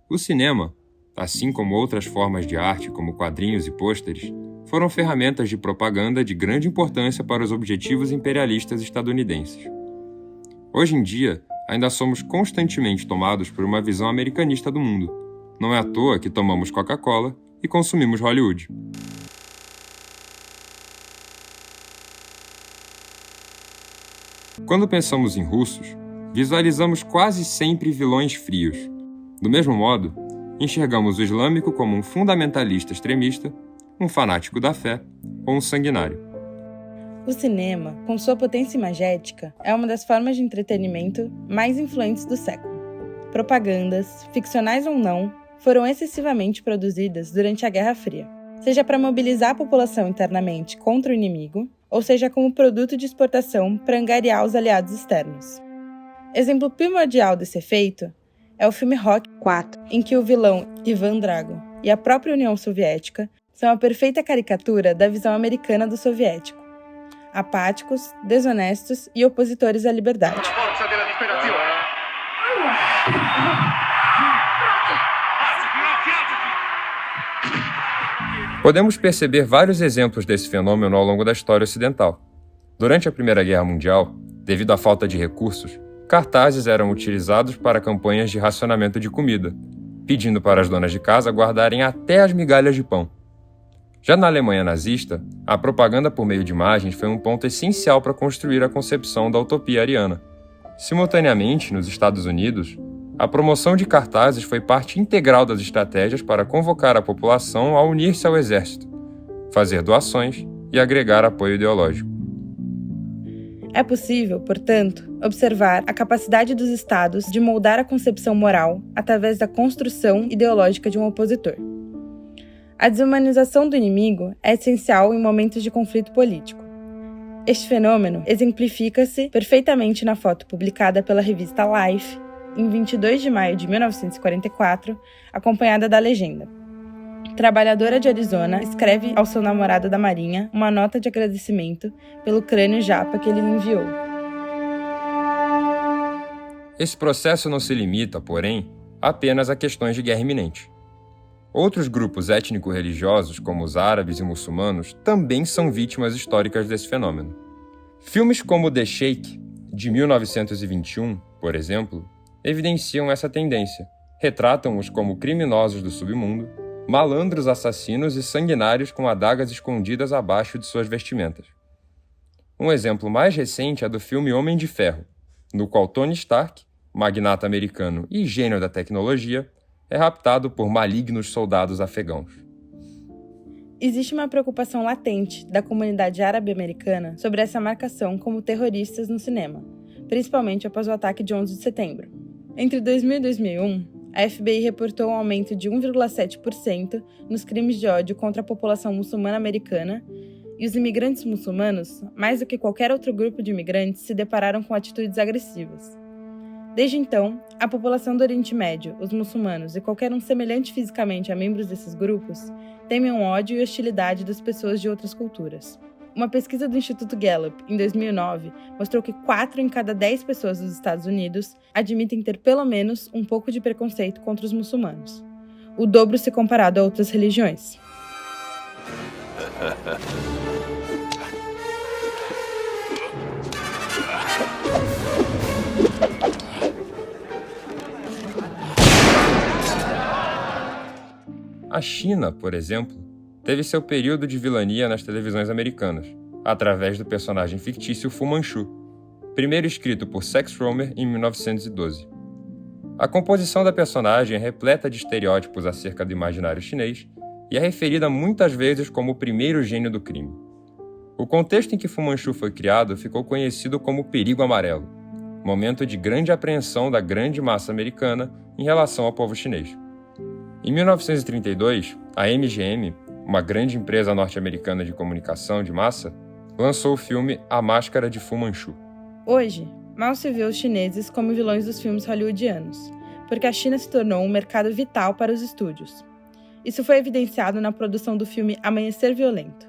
O cinema, assim como outras formas de arte como quadrinhos e pôsteres, foram ferramentas de propaganda de grande importância para os objetivos imperialistas estadunidenses. Hoje em dia, ainda somos constantemente tomados por uma visão americanista do mundo. Não é à toa que tomamos Coca-Cola e consumimos Hollywood. Quando pensamos em russos, visualizamos quase sempre vilões frios. Do mesmo modo, enxergamos o islâmico como um fundamentalista extremista, um fanático da fé ou um sanguinário. O cinema, com sua potência imagética, é uma das formas de entretenimento mais influentes do século. Propagandas, ficcionais ou não, foram excessivamente produzidas durante a Guerra Fria, seja para mobilizar a população internamente contra o inimigo, ou seja como produto de exportação para angariar os aliados externos. Exemplo primordial desse efeito é o filme Rocky IV, em que o vilão Ivan Drago e a própria União Soviética são a perfeita caricatura da visão americana do soviético. Apáticos, desonestos e opositores à liberdade. Podemos perceber vários exemplos desse fenômeno ao longo da história ocidental. Durante a Primeira Guerra Mundial, devido à falta de recursos, cartazes eram utilizados para campanhas de racionamento de comida, pedindo para as donas de casa guardarem até as migalhas de pão. Já na Alemanha nazista, a propaganda por meio de imagens foi um ponto essencial para construir a concepção da utopia ariana. Simultaneamente, nos Estados Unidos, a promoção de cartazes foi parte integral das estratégias para convocar a população a unir-se ao exército, fazer doações e agregar apoio ideológico. É possível, portanto, observar a capacidade dos estados de moldar a concepção moral através da construção ideológica de um opositor. A desumanização do inimigo é essencial em momentos de conflito político. Este fenômeno exemplifica-se perfeitamente na foto publicada pela revista Life, em 22 de maio de 1944, acompanhada da legenda: trabalhadora de Arizona escreve ao seu namorado da Marinha uma nota de agradecimento pelo crânio japa que ele lhe enviou. Esse processo não se limita, porém, apenas a questões de guerra iminente. Outros grupos étnico-religiosos, como os árabes e muçulmanos, também são vítimas históricas desse fenômeno. Filmes como The Sheikh, de 1921, por exemplo, evidenciam essa tendência. Retratam-os como criminosos do submundo, malandros assassinos e sanguinários com adagas escondidas abaixo de suas vestimentas. Um exemplo mais recente é do filme Homem de Ferro, no qual Tony Stark, magnata americano e gênio da tecnologia, é raptado por malignos soldados afegãos. Existe uma preocupação latente da comunidade árabe-americana sobre essa marcação como terroristas no cinema, principalmente após o ataque de 11 de setembro. Entre 2000 e 2001, a FBI reportou um aumento de 1,7% nos crimes de ódio contra a população muçulmana americana, e os imigrantes muçulmanos, mais do que qualquer outro grupo de imigrantes, se depararam com atitudes agressivas. Desde então, a população do Oriente Médio, os muçulmanos e qualquer um semelhante fisicamente a membros desses grupos temem o ódio e hostilidade das pessoas de outras culturas. Uma pesquisa do Instituto Gallup, em 2009, mostrou que 4 em cada 10 pessoas dos Estados Unidos admitem ter pelo menos um pouco de preconceito contra os muçulmanos. O dobro se comparado a outras religiões. A China, por exemplo, teve seu período de vilania nas televisões americanas, através do personagem fictício Fu Manchu, primeiro escrito por Sax Rohmer em 1912. A composição da personagem é repleta de estereótipos acerca do imaginário chinês e é referida muitas vezes como o primeiro gênio do crime. O contexto em que Fu Manchu foi criado ficou conhecido como o Perigo Amarelo, momento de grande apreensão da grande massa americana em relação ao povo chinês. Em 1932, a MGM, uma grande empresa norte-americana de comunicação de massa, lançou o filme A Máscara de Fu Manchu. Hoje, mal se vê os chineses como vilões dos filmes hollywoodianos, porque a China se tornou um mercado vital para os estúdios. Isso foi evidenciado na produção do filme Amanhecer Violento.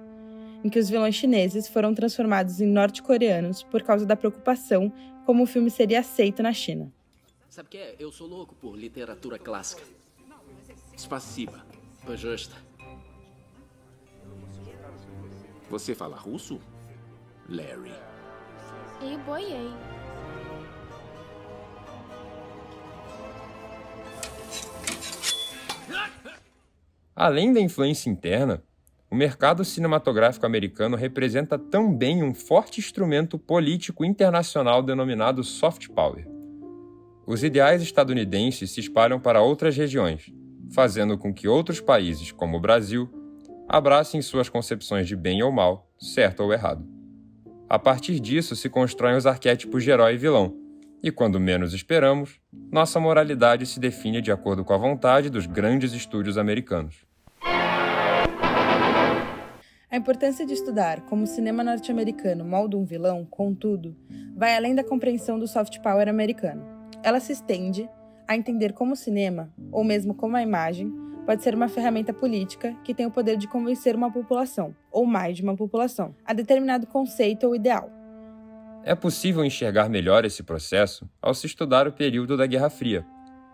em que os vilões chineses foram transformados em norte-coreanos por causa da preocupação como o filme seria aceito na China. Sabe o que é? Eu sou louco por literatura clássica. Spasiba, pожалуйста. Você fala russo? Larry. E boiei. Além da influência interna, o mercado cinematográfico americano representa também um forte instrumento político internacional denominado soft power. Os ideais estadunidenses se espalham para outras regiões, fazendo com que outros países, como o Brasil, abracem suas concepções de bem ou mal, certo ou errado. A partir disso se constroem os arquétipos de herói e vilão, e quando menos esperamos, nossa moralidade se define de acordo com a vontade dos grandes estúdios americanos. A importância de estudar como o cinema norte-americano molda um vilão, contudo, vai além da compreensão do soft power americano. Ela se estende a entender como o cinema, ou mesmo como a imagem, pode ser uma ferramenta política que tem o poder de convencer uma população, ou mais de uma população, a determinado conceito ou ideal. É possível enxergar melhor esse processo ao se estudar o período da Guerra Fria,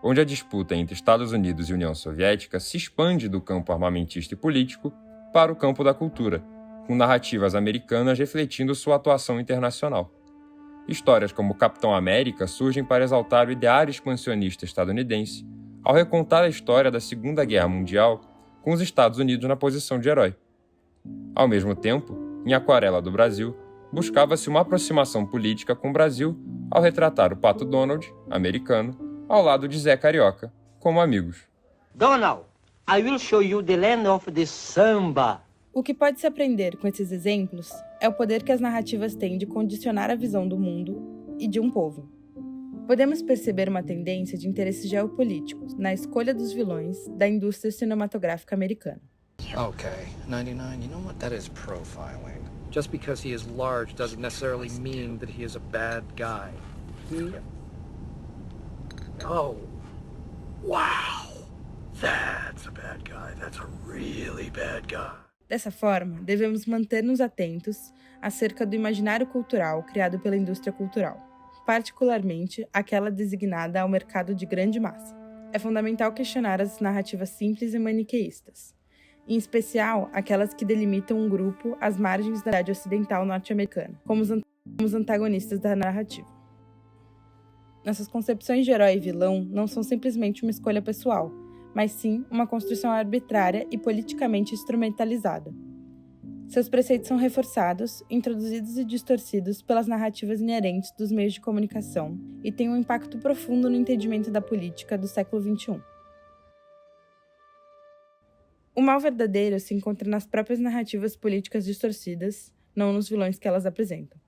onde a disputa entre Estados Unidos e União Soviética se expande do campo armamentista e político para o campo da cultura, com narrativas americanas refletindo sua atuação internacional. Histórias como Capitão América surgem para exaltar o ideário expansionista estadunidense, ao recontar a história da Segunda Guerra Mundial com os Estados Unidos na posição de herói. Ao mesmo tempo, em Aquarela do Brasil, buscava-se uma aproximação política com o Brasil ao retratar o Pato Donald, americano, ao lado de Zé Carioca, como amigos. Donald, I will show you the land of the samba. O que pode se aprender com esses exemplos é o poder que as narrativas têm de condicionar a visão do mundo e de um povo. Podemos perceber uma tendência de interesses geopolíticos na escolha dos vilões da indústria cinematográfica americana. Okay, 99, you know what? That is profiling. Just because he is large doesn't necessarily mean that he is a bad guy. Oh, wow. That's a bad guy. That's a really bad guy. Dessa forma, devemos manter-nos atentos acerca do imaginário cultural criado pela indústria cultural, particularmente aquela designada ao mercado de grande massa. É fundamental questionar as narrativas simples e maniqueístas, em especial aquelas que delimitam um grupo às margens da realidade ocidental norte-americana, como os antagonistas da narrativa. Nossas concepções de herói e vilão não são simplesmente uma escolha pessoal, mas sim uma construção arbitrária e politicamente instrumentalizada. Seus preceitos são reforçados, introduzidos e distorcidos pelas narrativas inerentes dos meios de comunicação e têm um impacto profundo no entendimento da política do século XXI. O mal verdadeiro se encontra nas próprias narrativas políticas distorcidas, não nos vilões que elas apresentam.